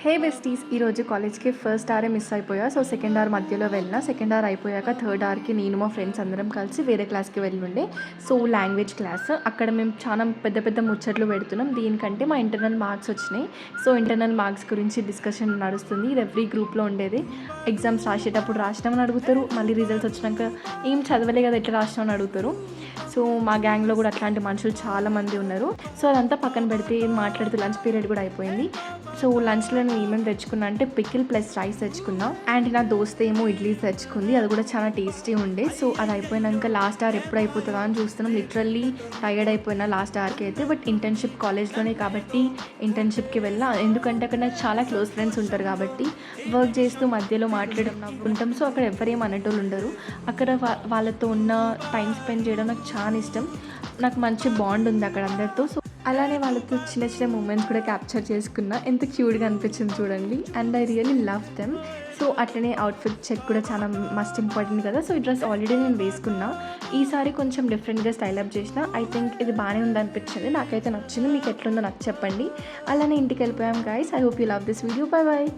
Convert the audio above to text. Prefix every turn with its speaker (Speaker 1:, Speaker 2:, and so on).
Speaker 1: హే besties, ఈరోజు కాలేజ్కి first hour miss అయిపోయా. సో సెకండ్ అవర్ మధ్యలో వెళ్ళిన. సెకండ్ అవర్ అయిపోయాక థర్డ్ అవర్కి నేను మా ఫ్రెండ్స్ అందరం కలిసి వేరే క్లాస్కి వెళ్ళుండే. So language class. అక్కడ మేము చాలా పెద్ద పెద్ద ముచ్చట్లు పెడుతున్నాం. దీనికంటే మా ఇంటర్నల్ మార్క్స్ వచ్చినాయి. సో ఇంటర్నల్ మార్క్స్ గురించి డిస్కషన్ నడుస్తుంది. ఇది ఎవ్రీ గ్రూప్లో ఉండేది. ఎగ్జామ్స్ రాసేటప్పుడు రాసినామని అడుగుతారు, మళ్ళీ రిజల్ట్స్ వచ్చినాక ఏం చదవలే కదా ఎట్లా రాసినామని అడుగుతారు. సో మా గ్యాంగ్లో కూడా అట్లాంటి మనుషులు చాలామంది ఉన్నారు. సో అదంతా పక్కన పెడితే మాట్లాడుతూ లంచ్ పీరియడ్ కూడా అయిపోయింది. సో లంచ్లో నేను ఏమేమి తెచ్చుకున్నా అంటే పికిల్ ప్లస్ రైస్ తెచ్చుకున్నా. అండ్ నా దోస్త్ ఏమో ఇడ్లీస్ తెచ్చుకుంది. అది కూడా చాలా టేస్టీ ఉండే. సో అది అయిపోయినాక లాస్ట్ అవర్ ఎప్పుడు అయిపోతుందా అని చూస్తున్నాం. లిటరల్లీ టైర్డ్ అయిపోయినా లాస్ట్ అవర్కి అయితే. బట్ ఇంటర్న్షిప్ కాలేజ్లోనే కాబట్టి ఇంటర్న్షిప్కి వెళ్ళా. ఎందుకంటే అక్కడ నాకు చాలా క్లోజ్ ఫ్రెండ్స్ ఉంటారు కాబట్టి వర్క్ చేస్తూ మధ్యలో మాట్లాడుకుంటాం. సో అక్కడ ఎవరేం అనేటోళ్ళు ఉండరు. అక్కడ వాళ్ళతో ఉన్న టైం స్పెండ్ చేయడం నాకు చాలా ఇష్టం. నాకు మంచి బాండ్ ఉంది అక్కడ అందరితో. సో అలానే వాళ్ళతో చిన్న చిన్న మూమెంట్స్ కూడా క్యాప్చర్ చేసుకున్నా. ఎంత క్యూట్గా అనిపించింది చూడండి. And I really love them. So అట్లనే అవుట్ఫిట్ చెక్ కూడా చాలా మస్ట్ ఇంపార్టెంట్ కదా. సో ఈ డ్రెస్ ఆల్రెడీ నేను వేసుకున్నా. ఈసారి కొంచెం డిఫరెంట్గా స్టైల్ అప్ చేసిన. ఐ థింక్ ఇది బాగానే ఉందనిపించింది. నాకైతే నచ్చింది. మీకు ఎట్లుందో నాకు చెప్పండి. అలానే ఇంటికి వెళ్ళిపోయాం guys. I hope you love this video. Bye bye.